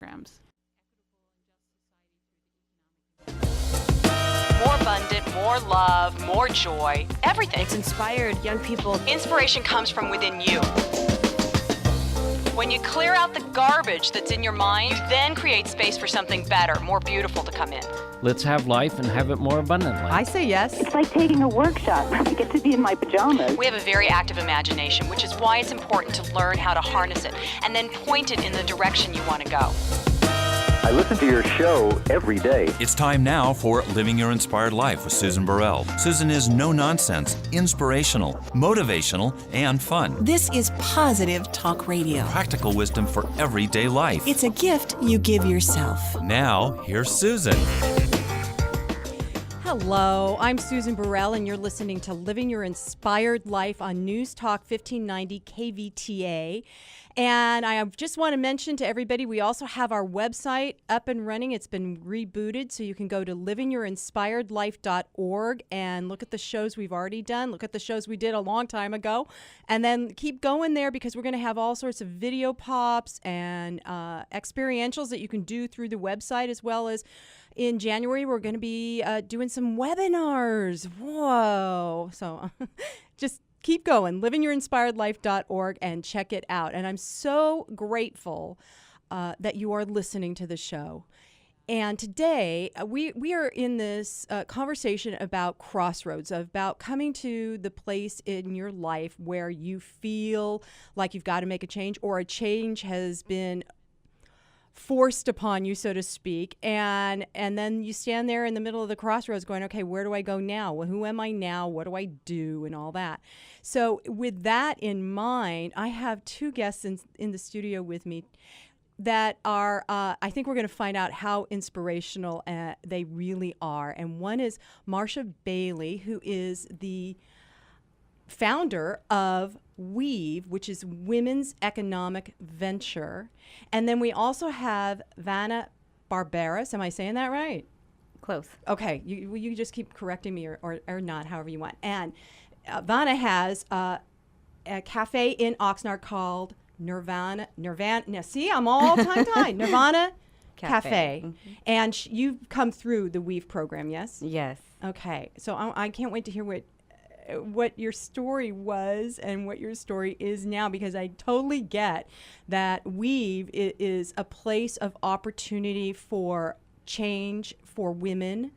programs. More abundant, more love, more joy, everything. It's inspired young people. Inspiration comes from within you. When you clear out the garbage that's in your mind, you then create space for something better, more beautiful to come in. Let's have life and have it more abundantly. I say yes. It's like taking a workshop. I get to be in my pajamas. We have a very active imagination, which is why it's important to learn how to harness it and then point it in the direction you want to go. I listen to your show every day. It's time now for Living Your Inspired Life with Susan Burrell. Susan is no-nonsense, inspirational, motivational, and fun. This is Positive Talk Radio. Practical wisdom for everyday life. It's a gift you give yourself. Now, here's Susan. Hello, I'm Susan Burrell, and you're listening to Living Your Inspired Life on News Talk 1590 KVTA. And I just want to mention to everybody, we also have our website up and running. It's been rebooted, so you can go to livingyourinspiredlife.org and look at the shows we've already done. Look at the shows we did a long time ago. And then keep going there, because we're going to have all sorts of video pops and experientials that you can do through the website, as well as in January, we're going to be doing some webinars. Whoa. So just keep going, livingyourinspiredlife.org, and check it out. And I'm so grateful that you are listening to the show. And today, we are in this conversation about crossroads, about coming to the place in your life where you feel like you've got to make a change, or a change has been forced upon you, so to speak, and then you stand there in the middle of the crossroads going, okay, where do I go now? Well, who am I now? What do I do? And all that. So with that in mind, I have two guests in the studio with me that are, I think we're going to find out how inspirational they really are. And one is Marsha Bailey, who is the founder of WEV, which is Women's Economic Venture. And then we also have Vanna Barberis. Am I saying that right? Close. Okay. You just keep correcting me or not, however you want. And Vanna has a cafe in Oxnard called Nirvana. See, I'm all tongue-tied. Nirvana Cafe. Mm-hmm. And you've come through the WEV program, yes? Yes. Okay. So I can't wait to hear what your story was and what your story is now, because I totally get that WEV is a place of opportunity for change for women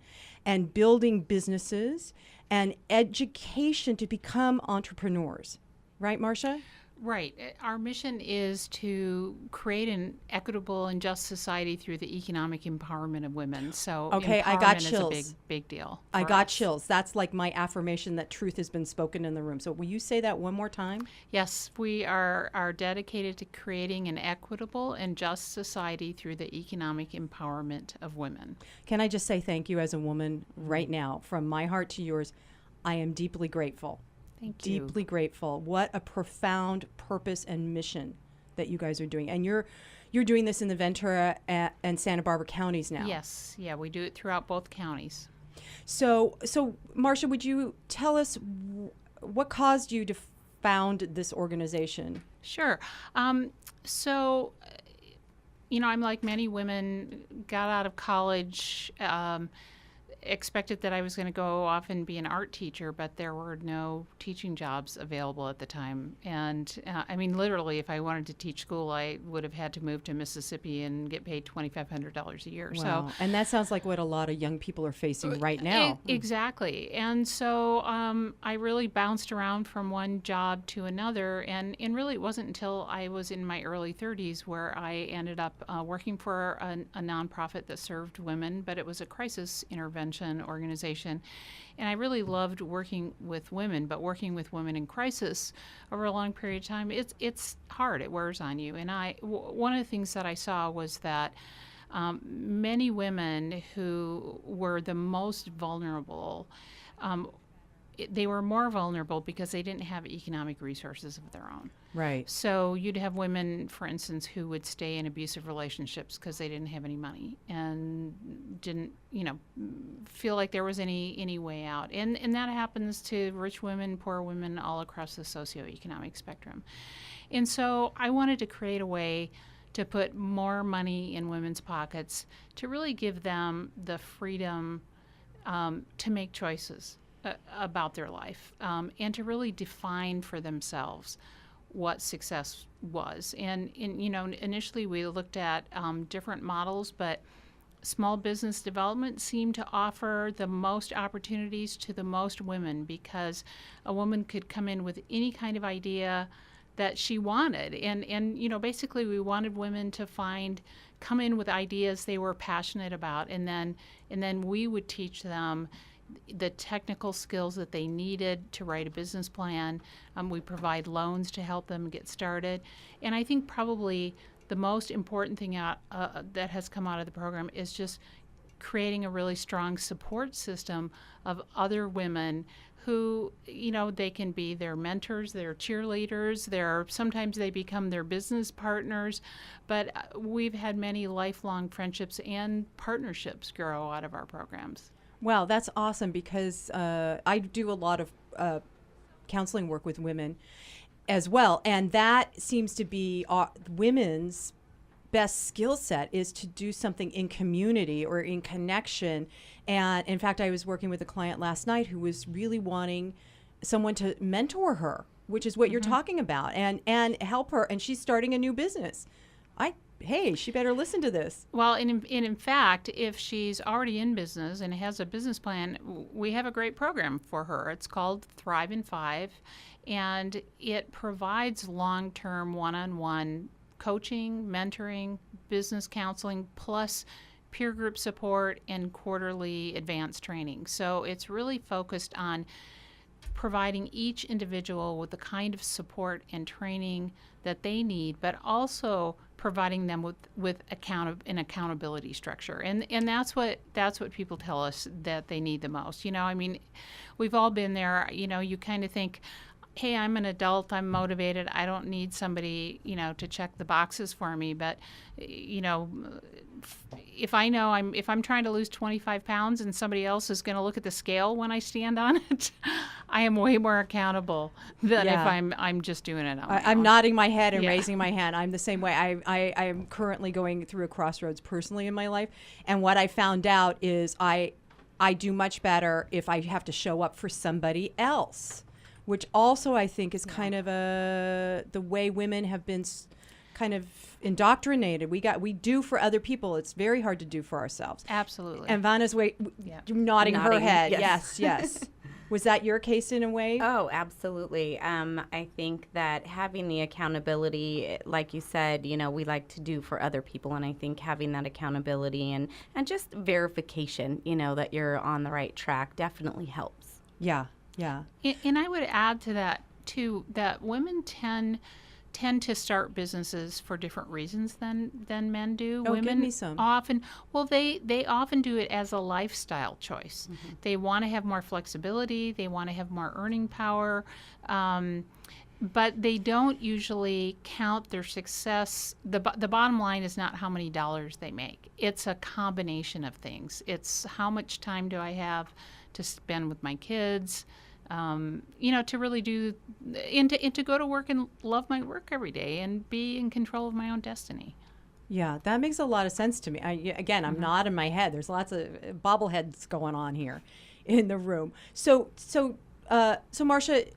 and building businesses and education to become entrepreneurs. Right, Marsha? Right. Our mission is to create an equitable and just society through the economic empowerment of women. So okay, I got chills. Is a big deal. I got chills. That's like my affirmation that truth has been spoken in the room. So will you say that one more time? Yes, we are dedicated to creating an equitable and just society through the economic empowerment of women. Can I just say thank you as a woman right now, from my heart to yours? I am deeply grateful. Thank you. Deeply grateful. What a profound purpose and mission that you guys are doing. And you're doing this in the Ventura and Santa Barbara counties now. Yes. Yeah, we do it throughout both counties. So Marsha, would you tell us what caused you to found this organization? Sure. So, I'm like many women, got out of college, expected that I was going to go off and be an art teacher, but there were no teaching jobs available at the time. And literally, if I wanted to teach school, I would have had to move to Mississippi and get paid $2,500 a year. Wow. So, and that sounds like what a lot of young people are facing right now. Exactly. And so I really bounced around from one job to another. And really, it wasn't until I was in my early 30s where I ended up working for a nonprofit that served women, but it was a crisis intervention organization. And I really loved working with women, but working with women in crisis over a long period of time, it's hard. It wears on you. And one of the things that I saw was that many women who were the most vulnerable, they were more vulnerable because they didn't have economic resources of their own. Right. So you'd have women, for instance, who would stay in abusive relationships because they didn't have any money and didn't, feel like there was any way out. And that happens to rich women, poor women, all across the socioeconomic spectrum. And so I wanted to create a way to put more money in women's pockets, to really give them the freedom to make choices about their life, and to really define for themselves what success was. And initially we looked at different models, but small business development seemed to offer the most opportunities to the most women, because a woman could come in with any kind of idea that she wanted. And basically we wanted women to come in with ideas they were passionate about, and then we would teach them the technical skills that they needed to write a business plan. We provide loans to help them get started. And I think probably the most important thing that has come out of the program is just creating a really strong support system of other women who, they can be their mentors, their cheerleaders, sometimes they become their business partners. But we've had many lifelong friendships and partnerships grow out of our programs. Wow, that's awesome, because I do a lot of counseling work with women as well, and that seems to be women's best skill set, is to do something in community or in connection. And in fact, I was working with a client last night who was really wanting someone to mentor her, which is what you're talking about, and help her, and she's starting a new business. Hey, she better listen to this. Well, and in fact, if she's already in business and has a business plan, we have a great program for her. It's called Thrive in 5, and it provides long-term one-on-one coaching, mentoring, business counseling, plus peer group support and quarterly advanced training. So it's really focused on providing each individual with the kind of support and training that they need, but also providing them with an accountability structure. And that's what people tell us that they need the most. We've all been there. You kind of think, hey, I'm an adult, I'm motivated, I don't need somebody, to check the boxes for me. But, if I'm trying to lose 25 pounds and somebody else is going to look at the scale when I stand on it, I am way more accountable than if I'm just doing it on my I'm own. nodding my head and raising my hand. I'm the same way. I am currently going through a crossroads personally in my life, and what I found out is I do much better if I have to show up for somebody else, which also I think is kind of the way women have been kind of indoctrinated. We do for other people. It's very hard to do for ourselves. Absolutely. And Vanna's nodding her head. Yes. Was that your case in a way? Oh, absolutely. I think that having the accountability, like you said, we like to do for other people. And I think having that accountability and just verification, that you're on the right track definitely helps. Yeah. And I would add to that, too, that women tend to start businesses for different reasons than men do. Oh, Women give me some. often, they often do it as a lifestyle choice. Mm-hmm. They want to have more flexibility. They want to have more earning power. But they don't usually count their success. The bottom line is not how many dollars they make. It's a combination of things. It's how much time do I have to spend with my kids, to really do, and to go to work and love my work every day and be in control of my own destiny. Yeah, that makes a lot of sense to me. I'm nodding my head. There's lots of bobbleheads going on here in the room. So Marsha,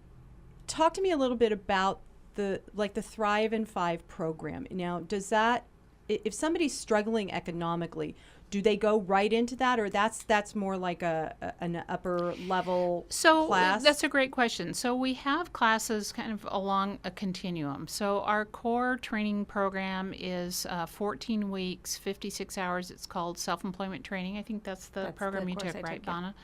talk to me a little bit about the Thrive in 5 program. Now, does that, if somebody's struggling economically, do they go right into that, or that's more like an upper level class? That's a great question. So we have classes kind of along a continuum. So our core training program is 14 weeks, 56 hours. It's called self-employment training. I think that's the program you took, right, Donna?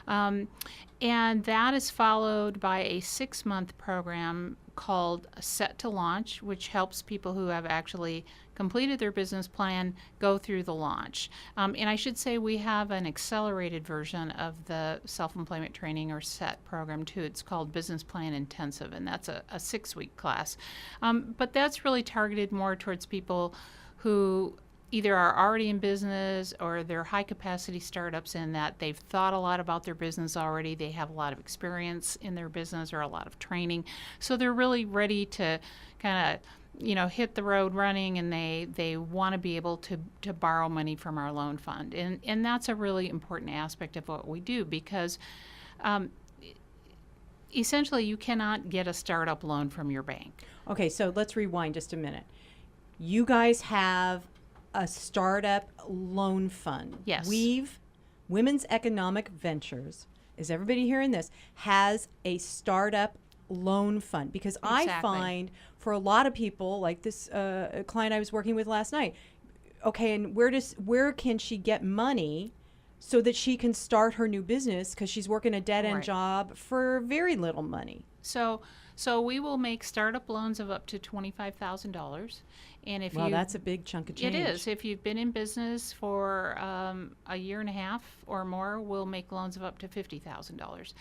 And that is followed by a 6-month program called Set to Launch, which helps people who have actually completed their business plan go through the launch. And I should say we have an accelerated version of the self-employment training or SET program too. It's called Business Plan Intensive, and that's a 6-week class. But that's really targeted more towards people who either are already in business or they're high capacity startups in that they've thought a lot about their business already. They have a lot of experience in their business or a lot of training. So they're really ready to kind of hit the road running, and they want to be able to borrow money from our loan fund. And that's a really important aspect of what we do, because essentially you cannot get a startup loan from your bank. Okay, so let's rewind just a minute. You guys have a startup loan fund. Yes. WEV, Women's Economic Ventures, is everybody hearing this, has a startup loan fund, because I Exactly. find for a lot of people, like this client I was working with last night, okay, and where can she get money so that she can start her new business, because she's working a dead-end Right. job for very little money? So we will make startup loans of up to $25,000, and if Well, you that's a big chunk of change. It is. If you've been in business for a year and a half or more, we'll make loans of up to $50,000.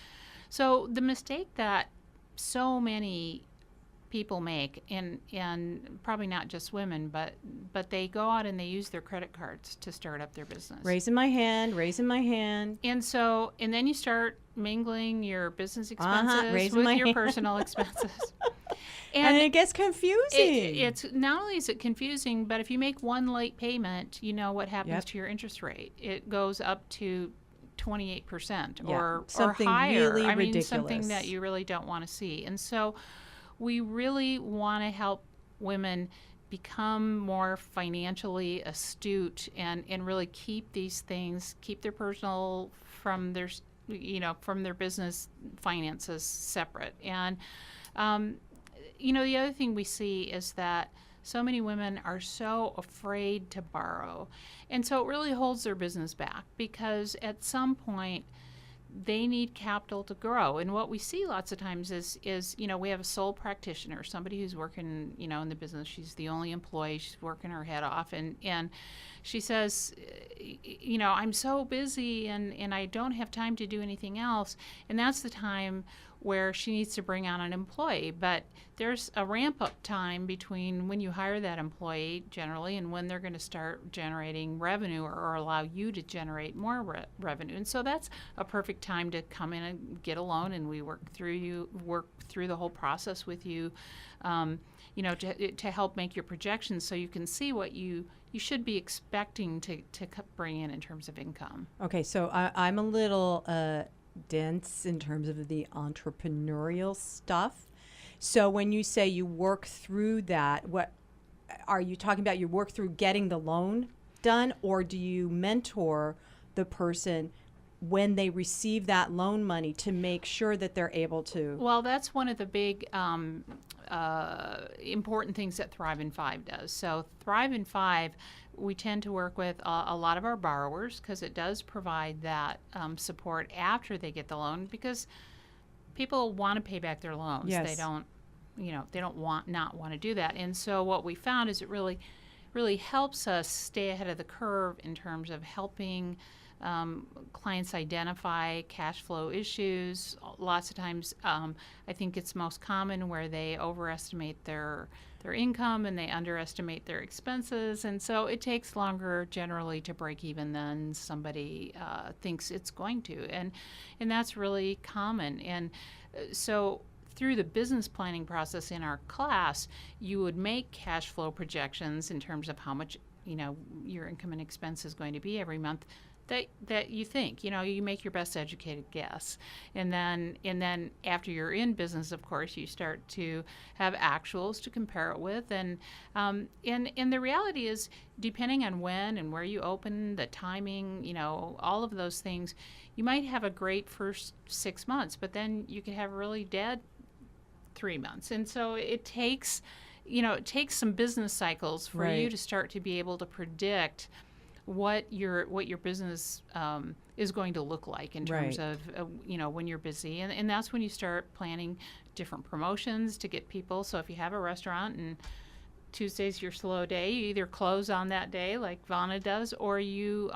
So the mistake that so many people make, and probably not just women, but they go out and they use their credit cards to start up their business. Raising my hand. And then you start mingling your business expenses raising with my your hand. personal expenses. And it gets confusing. It's not only is it confusing, but if you make one late payment, you know what happens Yep. to your interest rate. It goes up to 28% Yeah, or something higher. really I mean, ridiculous. something that you really don't want to see. And so we really want to help women become more financially astute and really keep these things, keep their personal from their, from their business finances separate. And, the other thing we see is that so many women are so afraid to borrow. And so it really holds their business back, because at some point they need capital to grow. And what we see lots of times is we have a sole practitioner, somebody who's working, in the business. She's the only employee. She's working her head off. And she says, I'm so busy and I don't have time to do anything else. And that's the time where she needs to bring on an employee. But there's a ramp-up time between when you hire that employee generally and when they're going to start generating revenue or allow you to generate more revenue. And so that's a perfect time to come in and get a loan, and we work through the whole process with you, to help make your projections so you can see what you should be expecting to bring in terms of income. Okay, so I'm a little dense in terms of the entrepreneurial stuff. So when you say you work through that, what are you talking about? You work through getting the loan done, or do you mentor the person when they receive that loan money to make sure that they're able to? Well, that's one of the big important things that Thrive in 5 does. So Thrive in 5, we tend to work with a lot of our borrowers, because it does provide that support after they get the loan, because people want to pay back their loans. Yes. They don't want to do that. And so what we found is it really helps us stay ahead of the curve in terms of helping clients identify cash flow issues. Lots of times, I think it's most common where they overestimate their income and they underestimate their expenses, and so it takes longer generally to break even than somebody thinks it's going to, and that's really common. And so through the business planning process in our class, you would make cash flow projections in terms of how much your income and expense is going to be every month. That you think, you make your best educated guess, and then after you're in business, of course, you start to have actuals to compare it with, and the reality is, depending on when and where you open, the timing, all of those things, you might have a great first 6 months, but then you could have a really dead 3 months, and so it takes some business cycles for Right. you to start to be able to predict what your business is going to look like in terms Right. of when you're busy, and that's when you start planning different promotions to get people. So if you have a restaurant and Tuesday's your slow day, you either close on that day like Vana does, or you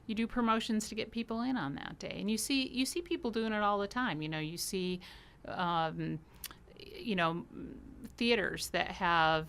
do promotions to get people in on that day. And you see people doing it all the time. You see theaters that have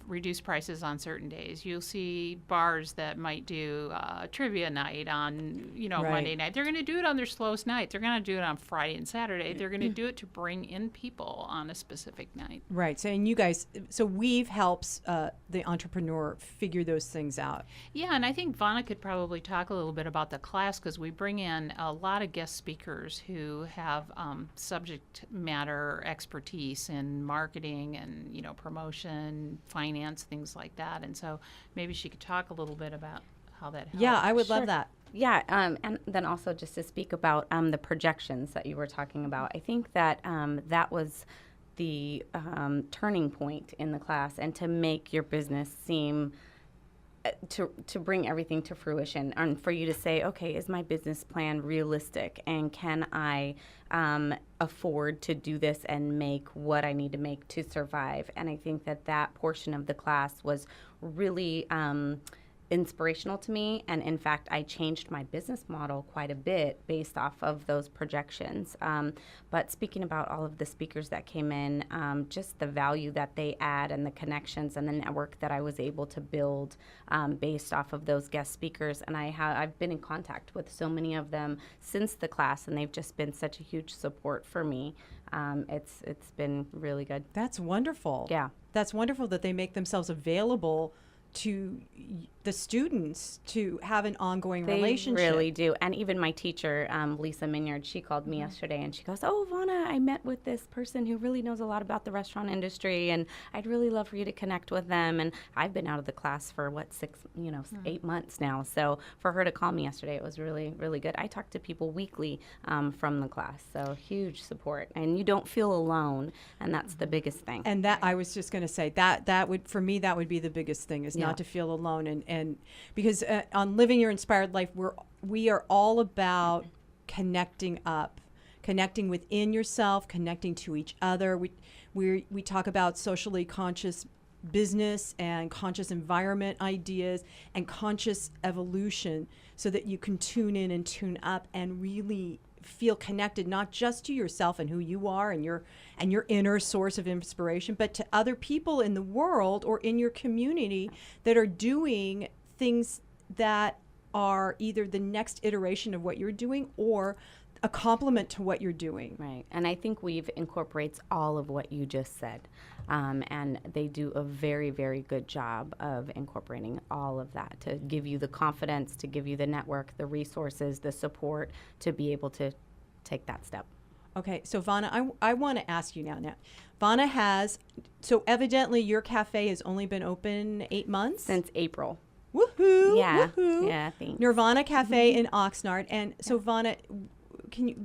reduced prices on certain days. You'll see bars that might do trivia night on Monday night. They're going to do it on their slowest night. They're going to do it on Friday and Saturday. They're going to do it to bring in people on a specific night. Right. So, and you guys, so WEV helps the entrepreneur figure those things out. Yeah, and I think Vonna could probably talk a little bit about the class, because we bring in a lot of guest speakers who have subject matter expertise in marketing and promotion, finance, things like that. And so maybe she could talk a little bit about how that helps. Yeah, I would love that. Yeah, and then also just to speak about the projections that you were talking about. I think that that was the turning point in the class, and to make your business seem to bring everything to fruition, and for you to say, okay, is my business plan realistic, and can I afford to do this and make what I need to make to survive? And I think that portion of the class was really inspirational to me, and in fact I changed my business model quite a bit based off of those projections. But speaking about all of the speakers that came in, just the value that they add and the connections and the network that I was able to build based off of those guest speakers, and I've been in contact with so many of them since the class, and they've just been such a huge support for me. It's been really good. That's wonderful. Yeah, that's wonderful that they make themselves available to the students to have an ongoing relationship. They really do. And even my teacher, Lisa Minyard, she called me yesterday and she goes, "Oh, Vonna, I met with this person who really knows a lot about the restaurant industry, and I'd really love for you to connect with them." And I've been out of the class for 8 months now. So for her to call me yesterday, it was really, really good. I talk to people weekly from the class, so huge support. And you don't feel alone, and that's the biggest thing. And that, I was just going to say, that would, for me, that would be the biggest thing, is not to feel alone. And because on Living Your Inspired Life, we are all about connecting up, connecting within yourself, connecting to each other. We talk about socially conscious business and conscious environment ideas and conscious evolution, so that you can tune in and tune up and really feel connected, not just to yourself and who you are and your inner source of inspiration, but to other people in the world or in your community that are doing things that are either the next iteration of what you're doing or a complement to what you're doing. Right. And I think WEV incorporates all of what you just said. And they do a very, very good job of incorporating all of that to give you the confidence, to give you the network, the resources, the support to be able to take that step. Okay, so Vonna, I want to ask you now. Vonna has, so evidently your cafe has only been open 8 months? Since April. Woohoo! Yeah. Woohoo. Yeah, thanks. Nirvana Cafe in Oxnard. And so Vonna, can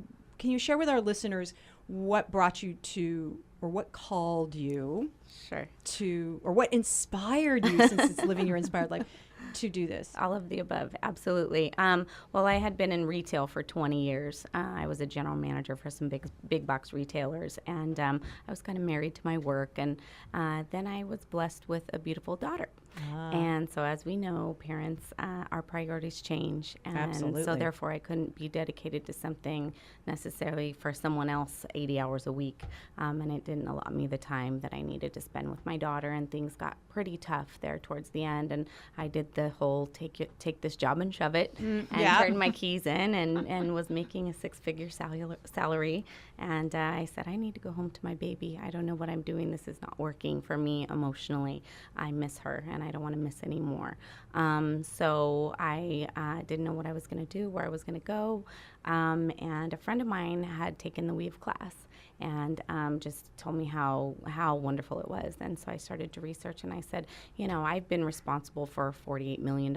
you share with our listeners what brought you to, or what called you to, or what inspired you, since it's Living Your Inspired Life, to do this? All of the above, absolutely. Well, I had been in retail for 20 years. I was a general manager for some big box retailers, and I was kind of married to my work. And then I was blessed with a beautiful daughter. And so, as we know, parents, our priorities change. And Absolutely. so therefore, I couldn't be dedicated to something necessarily for someone else 80 hours a week. And it didn't allow me the time that I needed to spend with my daughter. And things got pretty tough there towards the end. And I did the whole take this job and shove it, and turned my keys in, and was making a six-figure salary. And I said, I need to go home to my baby. I don't know what I'm doing. This is not working for me emotionally. I miss her, and I don't want to miss anymore. So I didn't know what I was going to do, where I was going to go. And a friend of mine had taken the WEV class and just told me how wonderful it was. And so I started to research, and I said, I've been responsible for a $48 million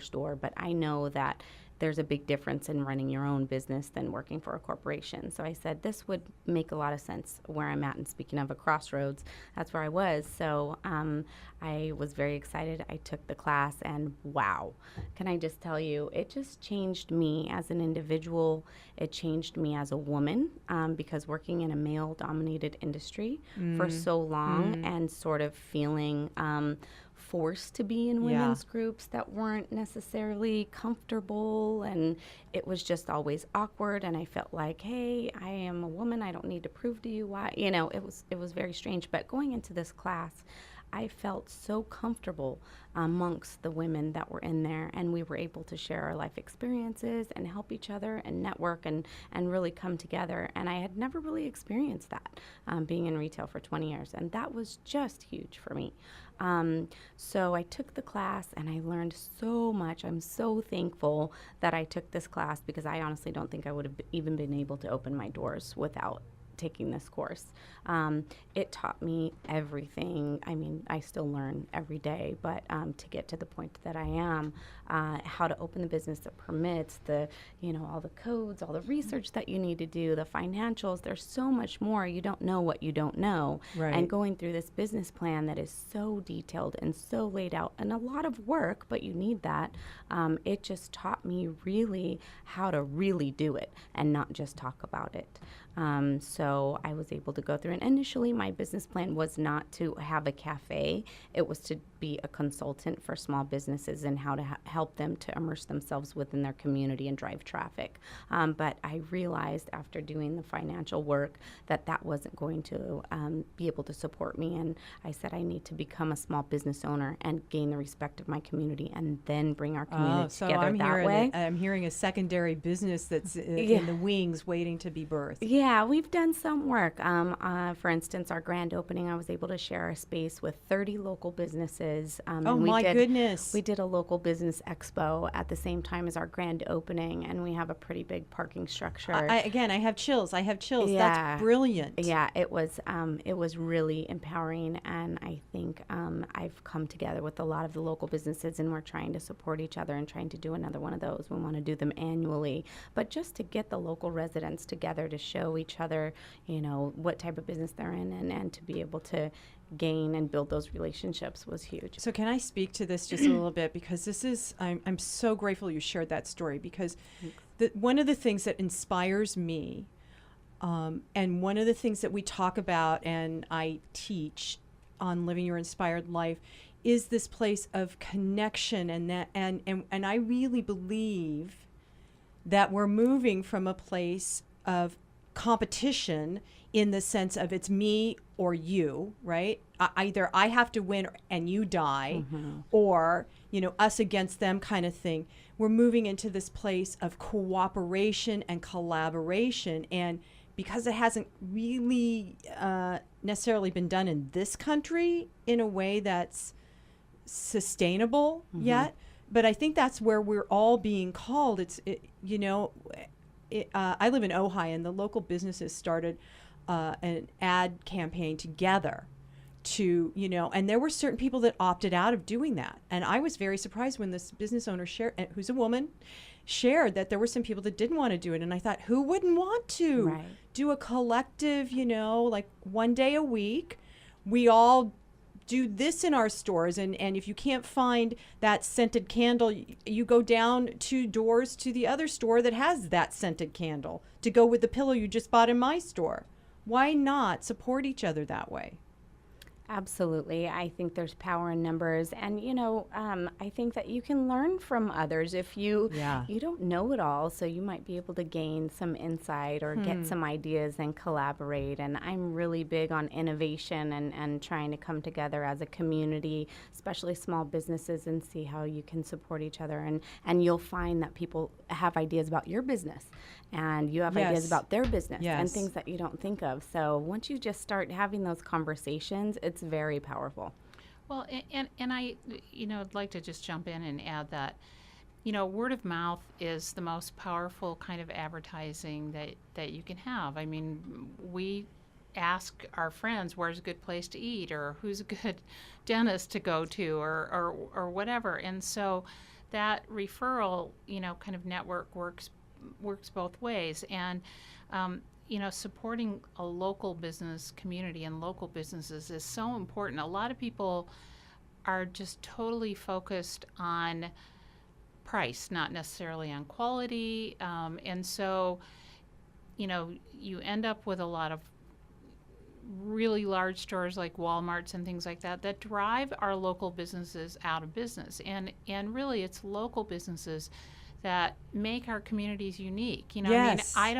store, but I know that there's a big difference in running your own business than working for a corporation. So I said, this would make a lot of sense where I'm at. And speaking of a crossroads, that's where I was. So I was very excited. I took the class, and wow, can I just tell you, it just changed me as an individual. It changed me as a woman, because working in a male-dominated industry for so long and sort of feeling forced to be in women's groups that weren't necessarily comfortable, and it was just always awkward, and I felt like, hey, I am a woman, I don't need to prove to you why, it was very strange. But going into this class, I felt so comfortable amongst the women that were in there, and we were able to share our life experiences and help each other and network and really come together. And I had never really experienced that being in retail for 20 years, and that was just huge for me. So I took the class and I learned so much. I'm so thankful that I took this class, because I honestly don't think I would have even been able to open my doors without taking this course. It taught me everything. I mean, I still learn every day, but to get to the point that I am, how to open the business, the permits, all the codes, all the research that you need to do, the financials, there's so much more. You don't know what you don't know. Right. And going through this business plan that is so detailed and so laid out, and a lot of work, but you need that. It just taught me really how to really do it and not just talk about it. So I was able to go through, and initially my business plan was not to have a cafe. It was to be a consultant for small businesses and how to help them to immerse themselves within their community and drive traffic. But I realized after doing the financial work that wasn't going to be able to support me. And I said, I need to become a small business owner and gain the respect of my community, and then bring our community together that way. I'm hearing a secondary business that's in the wings waiting to be birthed. Yeah, we've done some work. For instance, our grand opening, I was able to share our space with 30 local businesses. Goodness. We did a local business expo at the same time as our grand opening, and we have a pretty big parking structure. I have chills. Yeah. That's brilliant. Yeah, it was really empowering, and I think I've come together with a lot of the local businesses, and we're trying to support each other and trying to do another one of those. We want to do them annually, but just to get the local residents together to show each other, what type of business they're in, and to be able to gain and build those relationships was huge. So can I speak to this just a little bit, because this is, I'm so grateful you shared that story, because one of the things that inspires me, and one of the things that we talk about and I teach on Living Your Inspired Life, is this place of connection, and I really believe that we're moving from a place of competition in the sense of it's me or you, right? Either I have to win and you die, or, us against them kind of thing. We're moving into this place of cooperation and collaboration. And because it hasn't really necessarily been done in this country in a way that's sustainable yet, but I think that's where we're all being called. I live in Ojai, and the local businesses started an ad campaign together to, and there were certain people that opted out of doing that. And I was very surprised when this business owner who's a woman, shared that there were some people that didn't want to do it. And I thought, who wouldn't want to do a collective, like one day a week, we all do this in our stores, and if you can't find that scented candle, you go down 2 doors to the other store that has that scented candle to go with the pillow you just bought in my store. Why not support each other that way? Absolutely. I think there's power in numbers. And, I think that you can learn from others. If you don't know it all, so you might be able to gain some insight or get some ideas and collaborate. And I'm really big on innovation and trying to come together as a community, especially small businesses, and see how you can support each other. And you'll find that people have ideas about your business, and you have ideas about their business, and things that you don't think of. So once you just start having those conversations, it's very powerful. Well, and I, I'd like to just jump in and add that, word of mouth is the most powerful kind of advertising that you can have. I mean, we ask our friends, where's a good place to eat, or who's a good dentist to go to, or whatever. And so that referral, kind of network works both ways. And supporting a local business community and local businesses is so important. A lot of people are just totally focused on price, not necessarily on quality. And so, you end up with a lot of really large stores like Walmarts and things like that that drive our local businesses out of business. And really, it's local businesses that make our communities unique. You know, Yes. I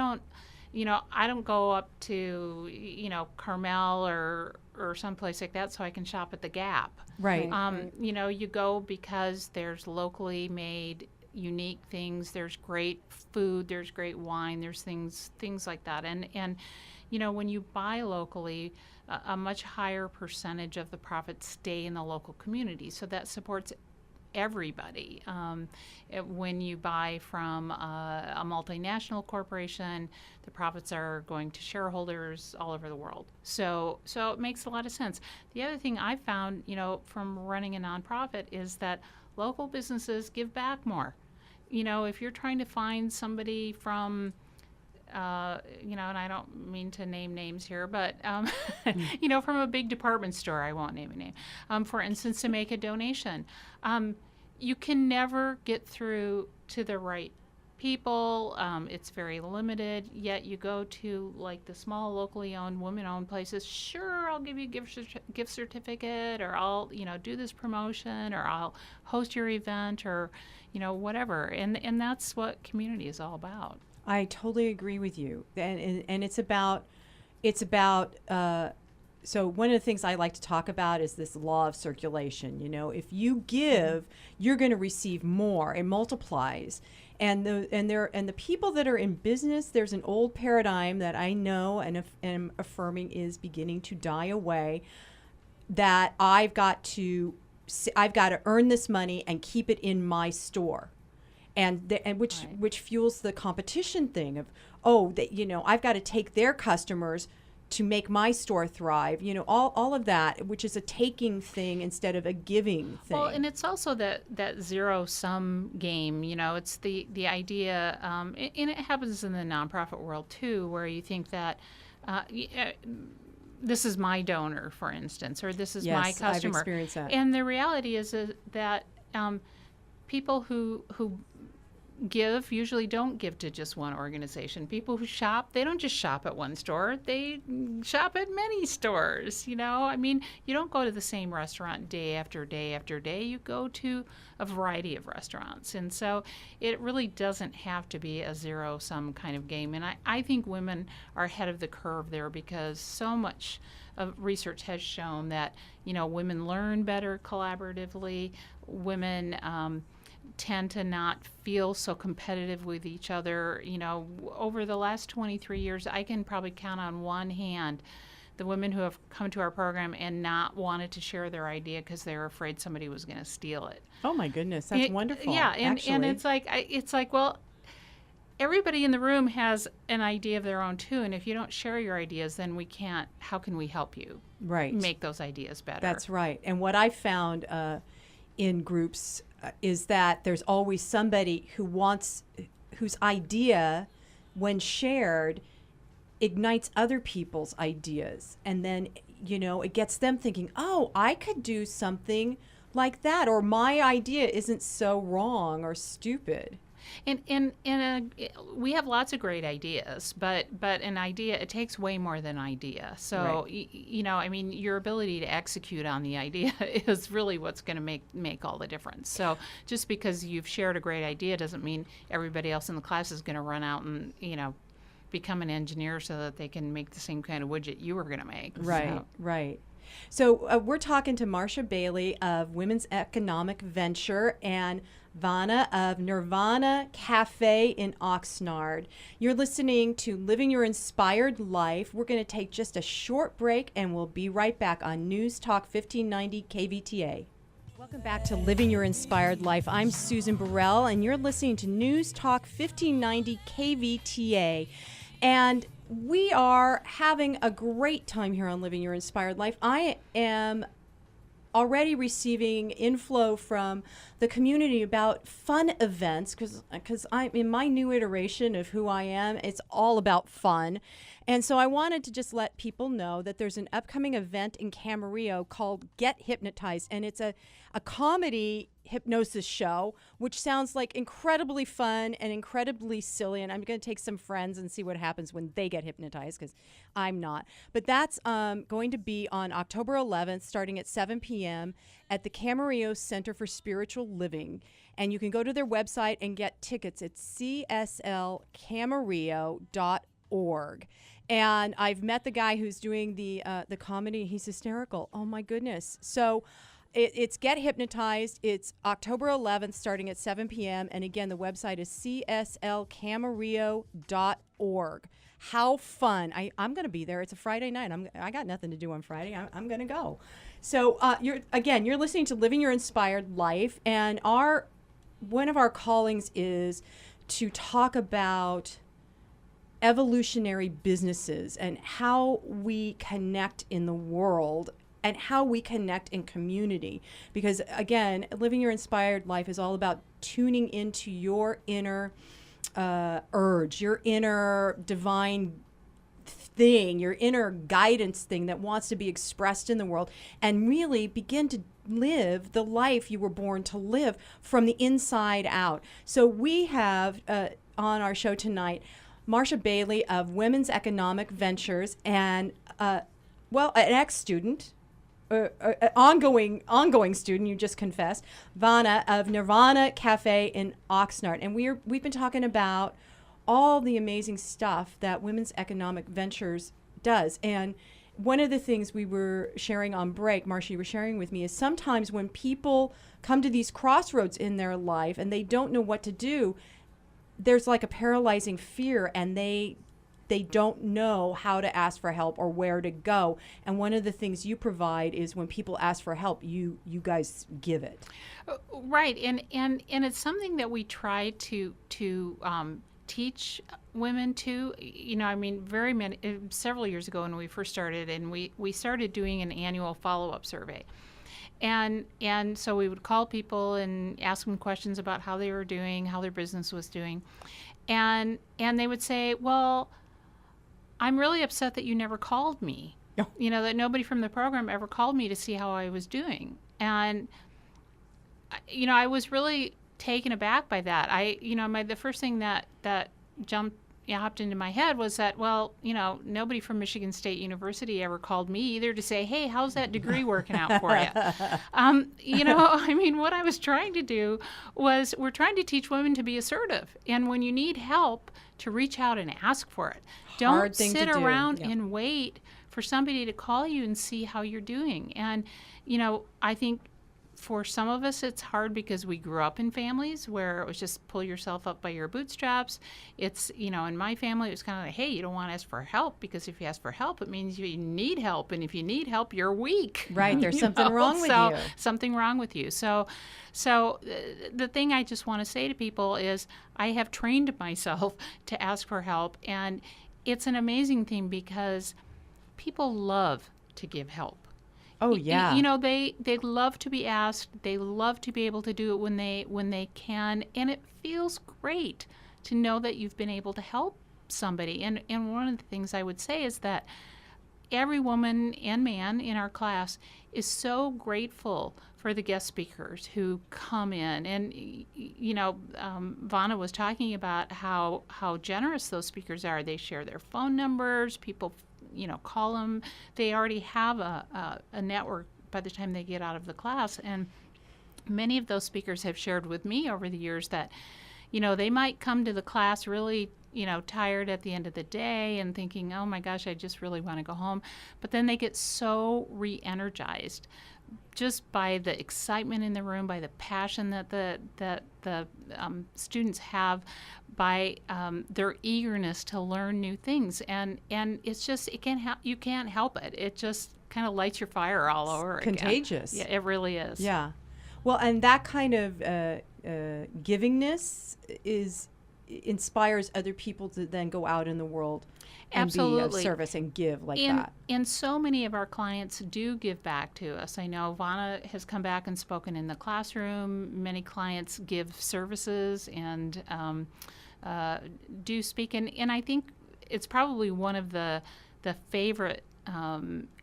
mean, I don't go up to, Carmel or someplace like that so I can shop at the Gap. Right. You go because there's locally made unique things. There's great food. There's great wine. There's things like that. And when you buy locally, a much higher percentage of the profits stay in the local community. So that supports everybody. When you buy from a multinational corporation, the profits are going to shareholders all over the world. So it makes a lot of sense. The other thing I found, from running a nonprofit is that local businesses give back more. If you're trying to find somebody from and I don't mean to name names here, but, from a big department store, I won't name a name, for instance, to make a donation, you can never get through to the right people. It's very limited, yet you go to like the small locally owned, women-owned places, sure, I'll give you a gift certificate, or I'll, do this promotion, or I'll host your event, or, whatever. And that's what community is all about. I totally agree with you, and it's about so one of the things I like to talk about is this law of circulation. If you give, you're going to receive more. It multiplies, and the people that are in business, there's an old paradigm that I know and am affirming is beginning to die away. That I've got to earn this money and keep it in my store. And which fuels the competition thing of, I've got to take their customers to make my store thrive. All of that, which is a taking thing instead of a giving thing. Well, and it's also that zero sum game. It's the idea, and it happens in the nonprofit world too, where you think that. This is my donor, for instance, or this is my customer. I've experienced that. And the reality is that people who give usually don't give to just one organization. People who shop, they don't just shop at one store. They shop at many stores, you don't go to the same restaurant day after day after day. You go to a variety of restaurants. And so it really doesn't have to be a zero-sum kind of game. And I think women are ahead of the curve there because so much of research has shown that, women learn better collaboratively. Women tend to not feel so competitive with each other. Over the last 23 years, I can probably count on one hand the women who have come to our program and not wanted to share their idea because they were afraid somebody was going to steal it. Oh my goodness, that's wonderful. Yeah, and it's like, well, everybody in the room has an idea of their own too, and if you don't share your ideas, then how can we help you make those ideas better? That's right. And what I found in groups is that there's always somebody whose idea, when shared, ignites other people's ideas. And then, it gets them thinking, oh, I could do something like that, or my idea isn't so wrong or stupid. And we have lots of great ideas, but an idea, it takes way more than an idea. So, right. Your ability to execute on the idea is really what's going to make all the difference. So just because you've shared a great idea doesn't mean everybody else in the class is going to run out and, become an engineer so that they can make the same kind of widget you were going to make. Right, right. So we're talking to Marsha Bailey of Women's Economic Venture and Vanna of Nirvana Cafe in Oxnard. You're listening to Living Your Inspired Life. We're going to take just a short break, and we'll be right back on News Talk 1590 KVTA. Welcome back to Living Your Inspired Life. I'm Susan Burrell, and you're listening to News Talk 1590 KVTA. And we are having a great time here on Living Your Inspired Life. I am already receiving inflow from the community about fun events because I'm in my new iteration of who I am. It's all about fun. And so I wanted to just let people know that there's an upcoming event in Camarillo called Get Hypnotized, and it's a comedy hypnosis show, which sounds like incredibly fun and incredibly silly. And I'm going to take some friends and see what happens when they get hypnotized, because I'm not. But that's going to be on October 11th, starting at 7 p.m. at the Camarillo Center for Spiritual Living. And you can go to their website and get tickets. It's cslcamarillo.org. And I've met the guy who's doing the comedy. He's hysterical. Oh, my goodness. So it's Get Hypnotized. It's October 11th, starting at 7 p.m. And again, the website is cslcamarillo.org. How fun. I'm going to be there. It's a Friday night. I got nothing to do on Friday. I'm going to go. So you're listening to Living Your Inspired Life. And one of our callings is to talk about evolutionary businesses and how we connect in the world and how we connect in community. Because again, Living Your Inspired Life is all about tuning into your inner urge, your inner divine thing, your inner guidance thing that wants to be expressed in the world, and really begin to live the life you were born to live from the inside out. So we have on our show tonight Marsha Bailey of Women's Economic Ventures and an ex-student, ongoing student, you just confessed, Vanna of Nirvana Cafe in Oxnard. And we've been talking about all the amazing stuff that Women's Economic Ventures does. And one of the things we were sharing on break, Marsha, you were sharing with me, is sometimes when people come to these crossroads in their life and they don't know what to do, there's like a paralyzing fear, and they don't know how to ask for help or where to go. And one of the things you provide is when people ask for help, you guys give it. Right, and it's something that we try to teach women to. Several years ago when we first started, and we started doing an annual follow-up survey. And so we would call people and ask them questions about how they were doing, how their business was doing. And they would say, well, I'm really upset that you never called me. No. That nobody from the program ever called me to see how I was doing. And, I was really taken aback by that. The first thing that hopped into my head was that, well, nobody from Michigan State University ever called me either to say, hey, how's that degree working out for you? What I was trying to do was we're trying to teach women to be assertive. And when you need help, to reach out and ask for it. Don't sit around and wait for somebody to call you and see how you're doing. And, I think for some of us, it's hard because we grew up in families where it was just pull yourself up by your bootstraps. It's, in my family, it was kind of like, hey, you don't want to ask for help, because if you ask for help, it means you need help. And if you need help, you're weak. Right. There's something wrong with you. Something wrong with you. So the thing I just want to say to people is I have trained myself to ask for help. And it's an amazing thing because people love to give help. Oh, yeah. They love to be asked. They love to be able to do it when they can. And it feels great to know that you've been able to help somebody. And one of the things I would say is that every woman and man in our class is so grateful for the guest speakers who come in. And, Vanna was talking about how generous those speakers are. They share their phone numbers. People call them. They already have a network by the time they get out of the class. And many of those speakers have shared with me over the years that, they might come to the class really, tired at the end of the day and thinking, oh my gosh, I just really want to go home. But then they get so re-energized just by the excitement in the room, by the passion that the students have, by their eagerness to learn new things, and it's just you can't help it. It just kind of lights your fire all over. Contagious. Yeah, it really is. Yeah, well, and that kind of givingness inspires other people to then go out in the world and be of service and give like that. And so many of our clients do give back to us. I know Vanna has come back and spoken in the classroom. Many clients give services and do speak. And I think it's probably one of the favorite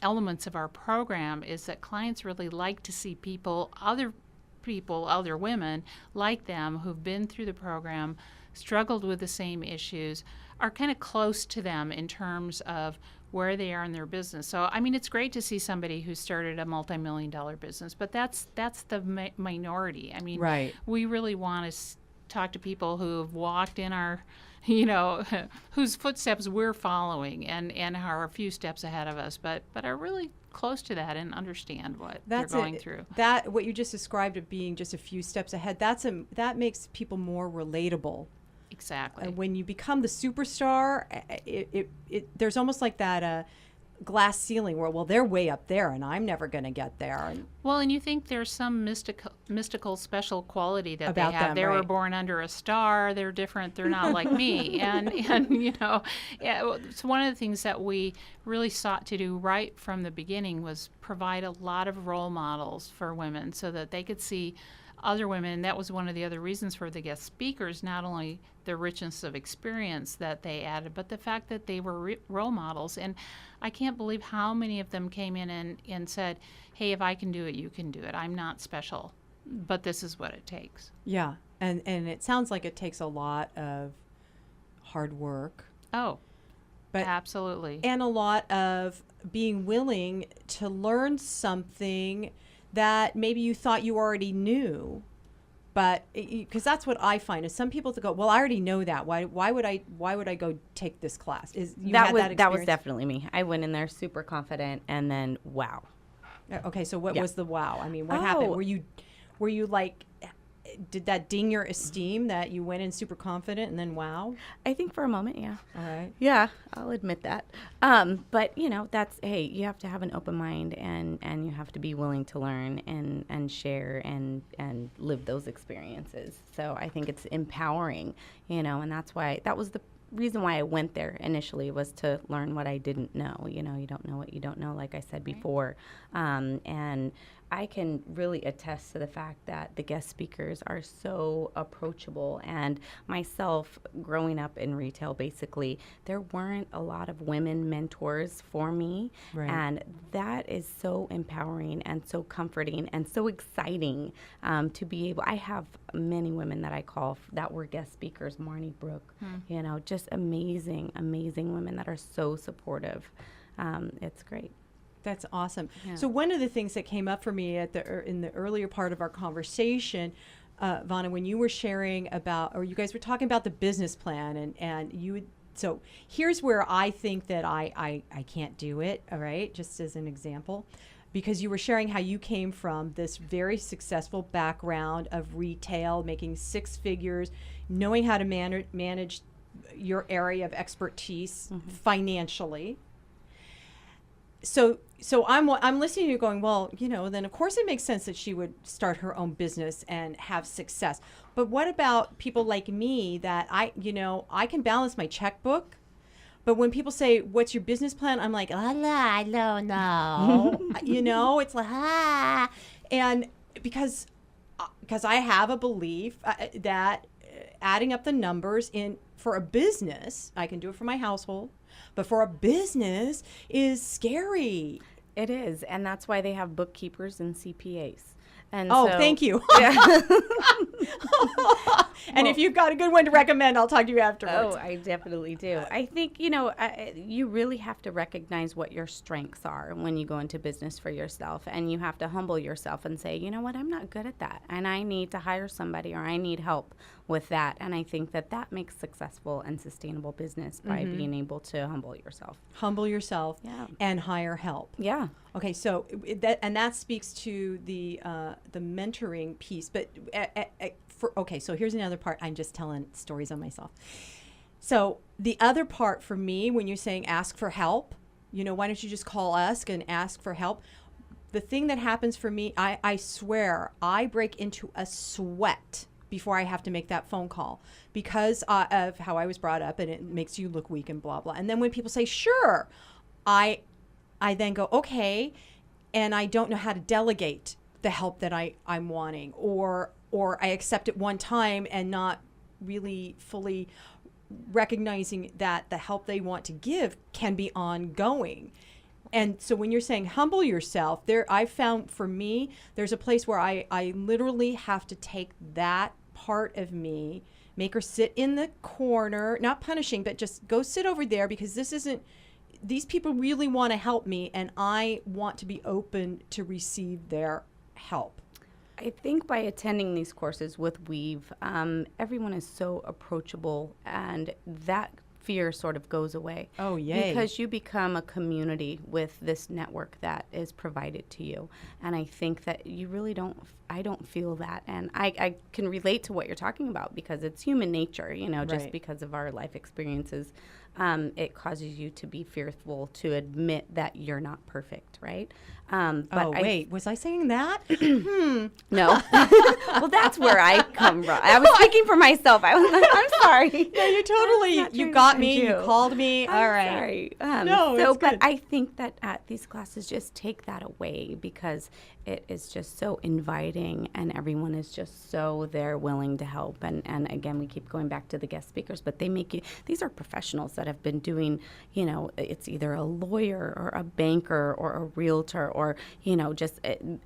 elements of our program is that clients really like to see people, other people, other women like them who've been through the program, struggled with the same issues, are kind of close to them in terms of where they are in their business. So, I mean, it's great to see somebody who started a multi-million-dollar business, but that's the minority. I mean, Right. we really want to talk to people who have walked in our, you know, whose footsteps we're following and are a few steps ahead of us, but are really close to that and understand what they're going through. That what you just described of being just a few steps ahead, that makes people more relatable. Exactly. When you become the superstar, there's almost like that glass ceiling where, well, they're way up there and I'm never going to get there. Well, and you think there's some mystical special quality that About they have. them, They were right. born under a star. They're different. They're not like me. And you know, yeah, it's one of the things that we really sought to do right from the beginning was provide a lot of role models for women so that they could see other women. And that was one of the other reasons for the guest speakers, not only the richness of experience that they added, but the fact that they were role models. And I can't believe how many of them came in and said, hey, if I can do it, you can do it. I'm not special, but this is what it takes. Yeah, and it sounds like it takes a lot of hard work. Oh, but absolutely. And a lot of being willing to learn something that maybe you thought you already knew, but because that's what I find is some people to go, well, I already know that. Why would I go take this class? That was definitely me. I went in there super confident, and then wow. Okay, so what was the wow? I mean, what happened? Were you like, did that ding your esteem that you went in super confident and then wow? I think for a moment, yeah. All right. Yeah, I'll admit that. But you know, you have to have an open mind and you have to be willing to learn and share and live those experiences. So I think it's empowering, you know, and that was the reason why I went there initially, was to learn what I didn't know. You know, you don't know what you don't know, like I said before. And I can really attest to the fact that the guest speakers are so approachable. And myself, growing up in retail, basically, there weren't a lot of women mentors for me. Right. And that is so empowering and so comforting and so exciting to be able. I have many women that I call that were guest speakers, Marnie Brooke, you know, just amazing, amazing women that are so supportive. It's great. That's awesome. Yeah. So one of the ththings that came up for me in the earlier part of our conversation, Vanna, when you were sharing about, or you guys were talking about the business plan, and you would, so here's where I think that I can't do it, all right, just as an example, because you were sharing how you came from this very successful background of retail, making six figures, knowing how to manage your area of expertise financially. So I'm listening to you going, well, you know, then of course it makes sense that she would start her own business and have success. But what about people like me that I can balance my checkbook, but when people say, what's your business plan? I'm like, I don't know. You know, it's like, and because I have a belief that adding up the numbers for a business, I can do it for my household, but for a business is scary. It is, and that's why they have bookkeepers and CPAs. And thank you. Yeah. And if you've got a good one to recommend, I'll talk to you afterwards. Oh, I definitely do. I think, you know, you really have to recognize what your strengths are when you go into business for yourself. And you have to humble yourself and say, you know what, I'm not good at that. And I need to hire somebody, or I need help with that. And I think that makes successful and sustainable business by being able to humble yourself. Humble yourself, Yeah. and hire help. Yeah. Okay, so that speaks to the mentoring piece. But so here's another part. I'm just telling stories on myself. So the other part for me, when you're saying ask for help, you know, why don't you just call us and ask for help? The thing that happens for me, I swear, I break into a sweat before I have to make that phone call because of how I was brought up, and it makes you look weak and blah, blah. And then when people say, sure, I then go, okay, and I don't know how to delegate the help that I'm wanting, or I accept it one time and not really fully recognizing that the help they want to give can be ongoing. And so when you're saying humble yourself, I found for me, there's a place where I literally have to take that part of me, make her sit in the corner, not punishing, but just go sit over there because these people really want to help me and I want to be open to receive their help. I think by attending these courses with WEVE, everyone is so approachable, and that fear sort of goes away. Oh, yay. Because you become a community with this network that is provided to you. And I think that you really I don't feel that. And I can relate to what you're talking about because it's human nature, just Right. because of our life experiences. It causes you to be fearful to admit that you're not perfect, right? But was I saying that? No. Well, that's where I come from. I was speaking for myself. I'm sorry. No, you totally, you got me, you called me. I'm All right. sorry. No, it's but good. I think that these classes just take that away because it is just so inviting and everyone is just so there willing to help. And again, we keep going back to the guest speakers, but these are professionals that have been doing, it's either a lawyer or a banker or a realtor or, just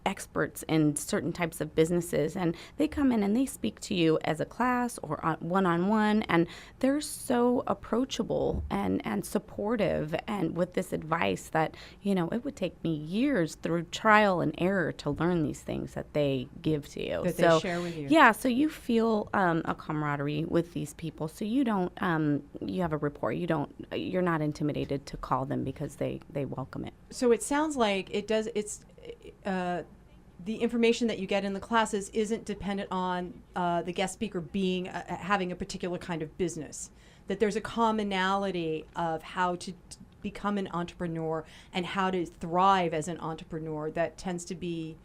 experts in certain types of businesses. And they come in and they speak to you as a class or one-on-one, and they're so approachable and supportive and with this advice that, it would take me years through trial and error to learn these things that they give to you. That they share with you. Yeah, so you feel a camaraderie with these people. So you don't, you have a rapport. You're not intimidated to call them because they welcome it. So it sounds like the information that you get in the classes isn't dependent on the guest speaker being having a particular kind of business. That there's a commonality of how to become an entrepreneur and how to thrive as an entrepreneur that tends to be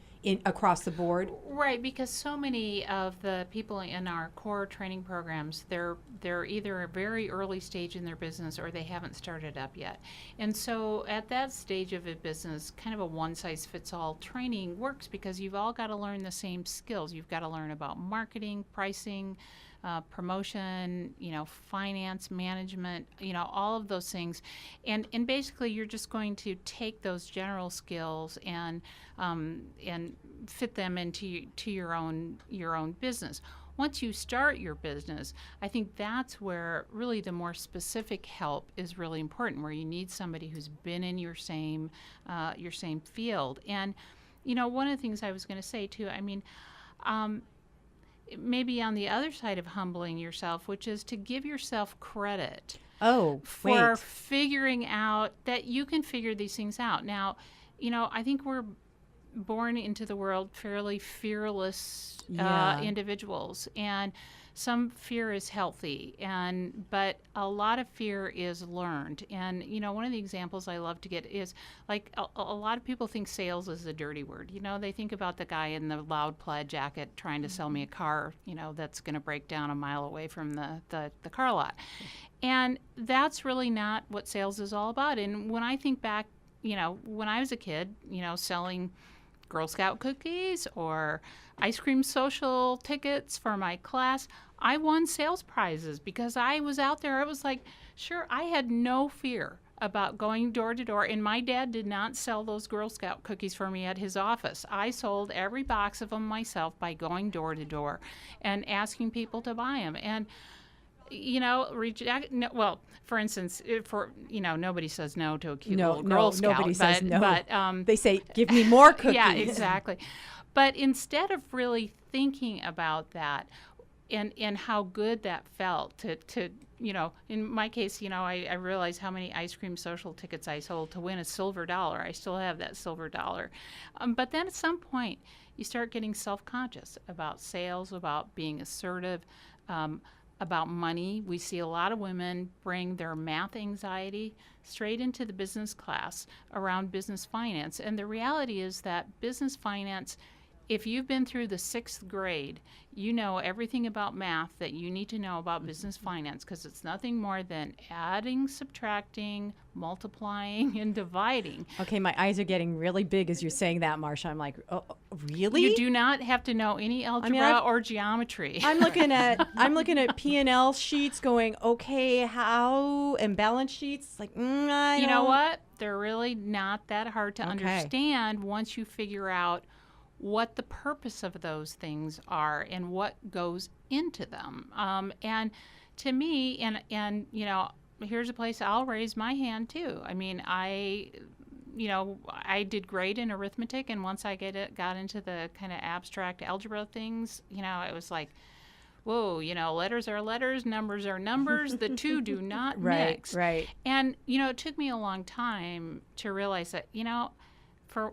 across the board. Right, because so many of the people in our core training programs, they're either a very early stage in their business or they haven't started up yet. And so at that stage of a business, kind of a one-size-fits-all training works because you've all got to learn the same skills. You've got to learn about marketing, pricing, promotion, finance, management, all of those things. And basically you're just going to take those general skills and fit them into your own business. Once you start your business, I think that's where really the more specific help is really important, where you need somebody who's been in your same field. And one of the things I was going to say too, maybe on the other side of humbling yourself, which is to give yourself credit for figuring out that you can figure these things out. Now, I think we're born into the world fairly fearless individuals, and some fear is healthy, but a lot of fear is learned. And one of the examples I love to get is like a lot of people think sales is a dirty word. They think about the guy in the loud plaid jacket trying to sell me a car, that's going to break down a mile away from the car lot. And that's really not what sales is all about. And when I think back, when I was a kid, selling Girl Scout cookies or ice cream social tickets for my class, I won sales prizes because I was out there. I was like, sure, I had no fear about going door to door, and my dad did not sell those Girl Scout cookies for me at his office. I sold every box of them myself by going door to door and asking people to buy them. And for instance, nobody says no to a cute little Girl Scout. Nobody says no. But they say, give me more cookies. Yeah, exactly. But instead of really thinking about that and how good that felt to in my case, I realized how many ice cream social tickets I sold to win a silver dollar. I still have that silver dollar. But then at some point, you start getting self-conscious about sales, about being assertive, about money. We see a lot of women bring their math anxiety straight into the business class around business finance. And the reality is that business finance if you've been through the 6th grade, you know everything about math that you need to know about business finance, because it's nothing more than adding, subtracting, multiplying, and dividing. Okay, my eyes are getting really big as you're saying that, Marsha. I'm like, oh, really? You do not have to know any algebra or geometry. I'm looking at P&L sheets, going, okay, how, and balance sheets. Like, you know what? They're really not that hard to understand once you figure out what the purpose of those things are and what goes into them. And to me, and you know, here's a place I'll raise my hand too. I mean, I did great in arithmetic, and once I got into the kind of abstract algebra things, you know, it was like, whoa, you know, letters are letters, numbers are numbers. The two do not mix. Right. And, you know, it took me a long time to realize that, you know,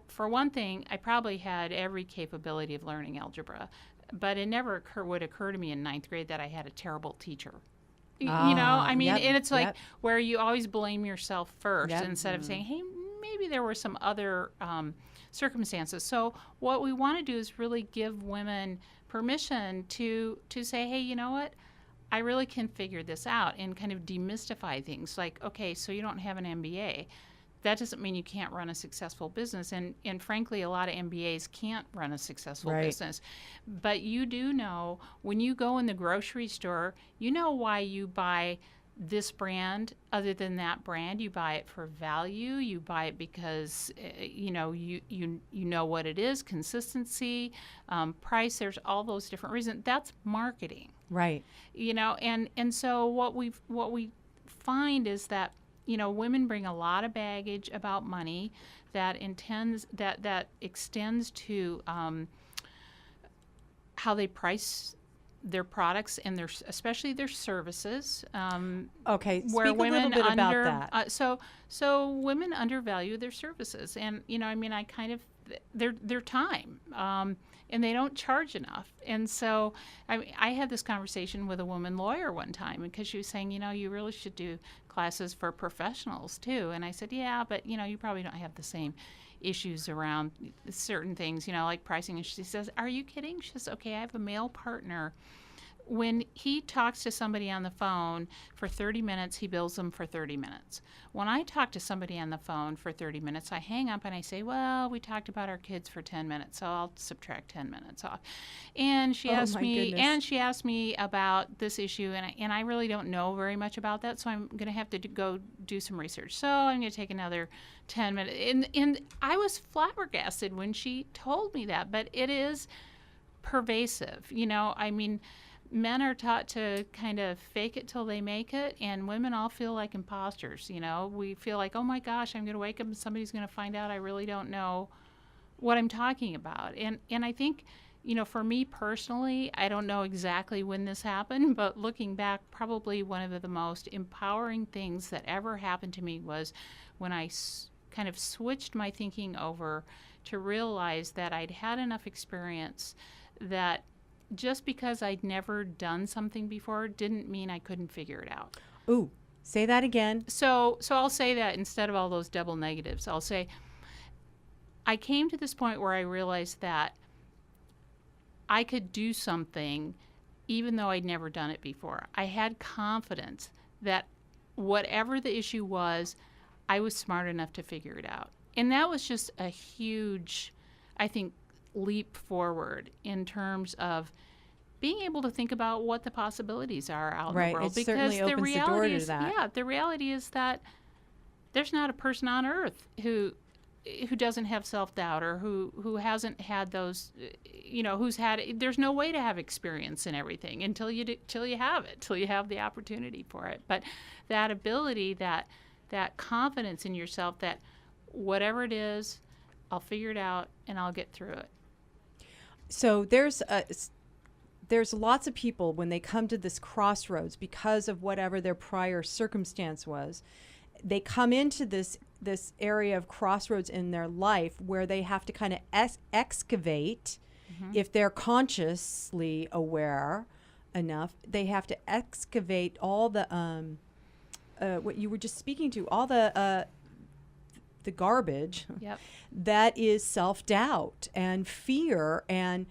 for one thing, I probably had every capability of learning algebra, but it never would occur to me in 9th grade that I had a terrible teacher. You know, I mean, and it's like where you always blame yourself first instead of saying, hey, maybe there were some other circumstances. So what we want to do is really give women permission to say, hey, you know what? I really can figure this out, and kind of demystify things. Like, okay, so you don't have an MBA. That doesn't mean you can't run a successful business. And frankly, a lot of MBAs can't run a successful business. But you do know, when you go in the grocery store, you know why you buy this brand other than that brand. You buy it for value. You buy it because you know what it is, consistency, price. There's all those different reasons. That's marketing, right? You know, and so what we find is that, you know, women bring a lot of baggage about money that extends to how they price their products and especially their services. Okay, where speak women a little bit about that. So women undervalue their services, and you know, I mean, I kind of their time, and they don't charge enough. And so I had this conversation with a woman lawyer one time, because she was saying, you know, you really should do classes for professionals too. And I said, yeah, but you know, you probably don't have the same issues around certain things, you know, like pricing. And she says, are you kidding? She says, okay, I have a male partner. When he talks to somebody on the phone for 30 minutes, he bills them for 30 minutes. When I talk to somebody on the phone for 30 minutes, I hang up and I say, well, we talked about our kids for 10 minutes, so I'll subtract 10 minutes off. And she asked me about this issue, and I really don't know very much about that, so I'm going to have to go do some research. So I'm going to take another 10 minutes. And I was flabbergasted when she told me that, but it is pervasive. You know, I mean, men are taught to kind of fake it till they make it, and women all feel like imposters. You know, we feel like, oh my gosh, I'm going to wake up and somebody's going to find out I really don't know what I'm talking about. And I think, you know, for me personally, I don't know exactly when this happened, but looking back, probably one of the most empowering things that ever happened to me was when I kind of switched my thinking over to realize that I'd had enough experience that just because I'd never done something before didn't mean I couldn't figure it out. Ooh, say that again. So I'll say that instead of all those double negatives. I'll say I came to this point where I realized that I could do something even though I'd never done it before. I had confidence that whatever the issue was, I was smart enough to figure it out. And that was just a huge, I think, leap forward in terms of being able to think about what the possibilities are out in the world. It certainly opens the door to that. Yeah, the reality is that there's not a person on earth who doesn't have self-doubt, or who hasn't had those, you know, there's no way to have experience in everything until you have the opportunity for it. But that ability, that confidence in yourself that whatever it is, I'll figure it out and I'll get through it. So there's lots of people when they come to this crossroads because of whatever their prior circumstance was, they come into this area of crossroads in their life where they have to kind of excavate. If they're consciously aware enough, they have to excavate all the what you were just speaking to, all the the garbage Yep. that is self-doubt and fear, and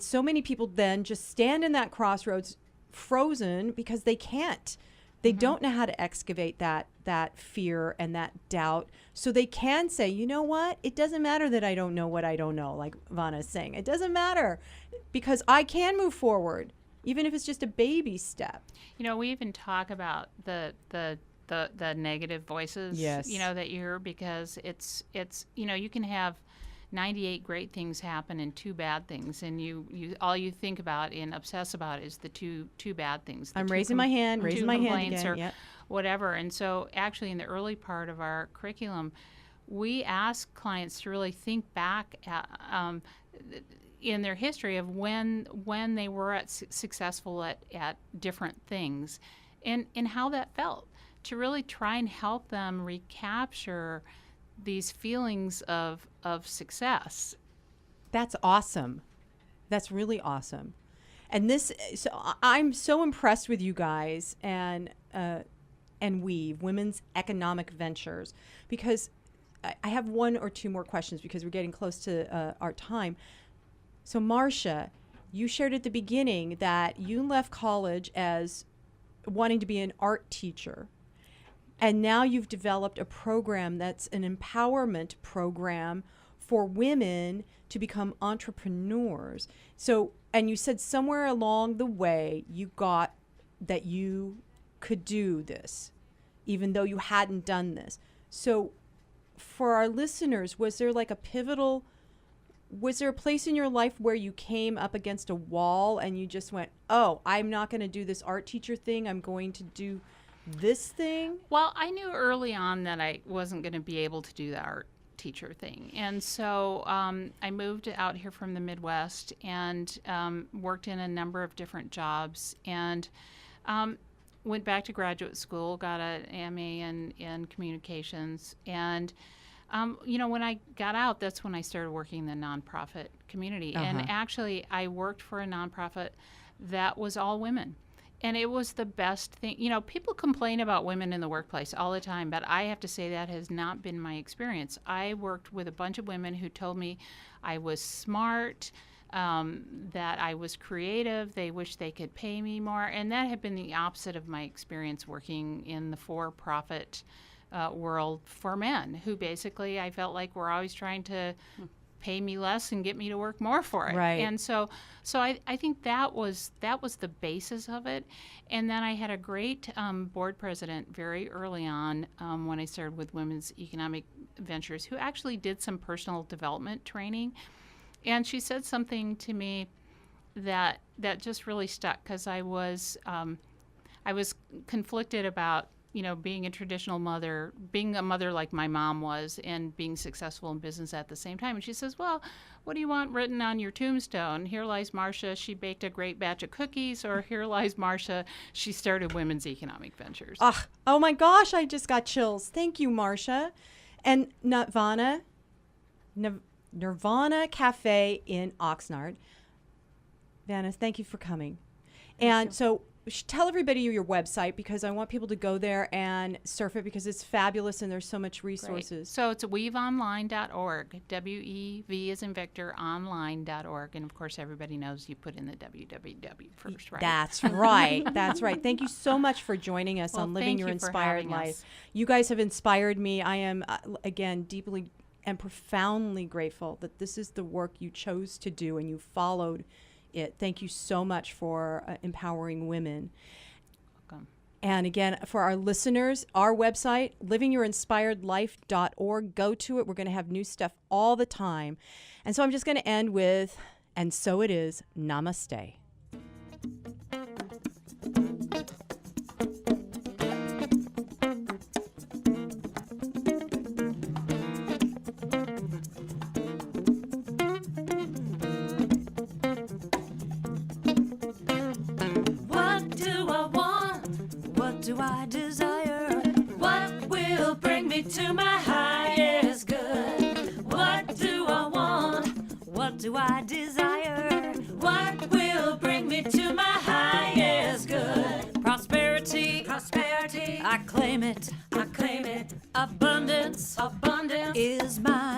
so many people then just stand in that crossroads frozen because they can't. They don't know how to excavate that fear and that doubt, so they can say, you know what, it doesn't matter that I don't know what I don't know, like Vanna's saying. It doesn't matter because I can move forward, even if it's just a baby step. You know, we even talk about the negative voices, Yes. you know, that you hear, because it's you know, you can have 98 great things happen and 2 bad things, and you all you think about and obsess about is the two bad things. I'm raising my hand, raising my hand complaints again. or Yep. whatever. And so actually in the early part of our curriculum, we ask clients to really think back at, in their history of when they were successful at different things, and how that felt, to really try and help them recapture these feelings of success. That's awesome. That's really awesome. And so I'm so impressed with you guys and WEV, Women's Economic Ventures, because I have 1 or 2 more questions because we're getting close to our time. So Marsha, you shared at the beginning that you left college as wanting to be an art teacher. And now you've developed a program that's an empowerment program for women to become entrepreneurs. So, and you said somewhere along the way you got that you could do this, even though you hadn't done this. So for our listeners, was there like was there a place in your life where you came up against a wall and you just went, oh, I'm not going to do this art teacher thing, I'm going to do this thing? Well, I knew early on that I wasn't going to be able to do the art teacher thing. And so I moved out here from the Midwest and worked in a number of different jobs, and went back to graduate school, got an MA in communications. And, you know, when I got out, that's when I started working in the nonprofit community. And actually, I worked for a nonprofit that was all women. And it was the best thing. You know, people complain about women in the workplace all the time, but I have to say that has not been my experience. I worked with a bunch of women who told me I was smart, that I was creative, they wished they could pay me more, and that had been the opposite of my experience working in the for-profit world for men, who basically I felt like were always trying to pay me less and get me to work more for it. Right. And so I think that was the basis of it. And then I had a great board president very early on when I started with Women's Economic Ventures, who actually did some personal development training. And she said something to me that just really stuck, because I was conflicted about, you know, being a traditional mother, being a mother like my mom was, and being successful in business at the same time. And she says, well, what do you want written on your tombstone? Here lies Marsha, she baked a great batch of cookies, or here lies Marsha, she started Women's Economic Ventures. Oh my gosh, I just got chills. Thank you, Marsha. And Nirvana Cafe in Oxnard. Vanna, thank you for coming. And so tell everybody your website, because I want people to go there and surf it, because it's fabulous and there's so much resources. Great. So it's wevonline.org, W-E-V as in Victor, online.org. And of course, everybody knows you put in the www first, right? That's right. That's right. Thank you so much for joining us on Living thank Your you for Inspired having Life. us. You guys have inspired me. I am, again, deeply and profoundly grateful that this is the work you chose to do and you followed it. Thank you so much for empowering women. Welcome. And again, for our listeners, our website, livingyourinspiredlife.org. Go to it. We're going to have new stuff all the time. And so I'm just going to end with, and so it is, namaste. Do I desire? What will bring me to my highest good? What do I want? What do I desire? What will bring me to my highest good? Prosperity, prosperity, I claim it, I claim it. Abundance, abundance is mine.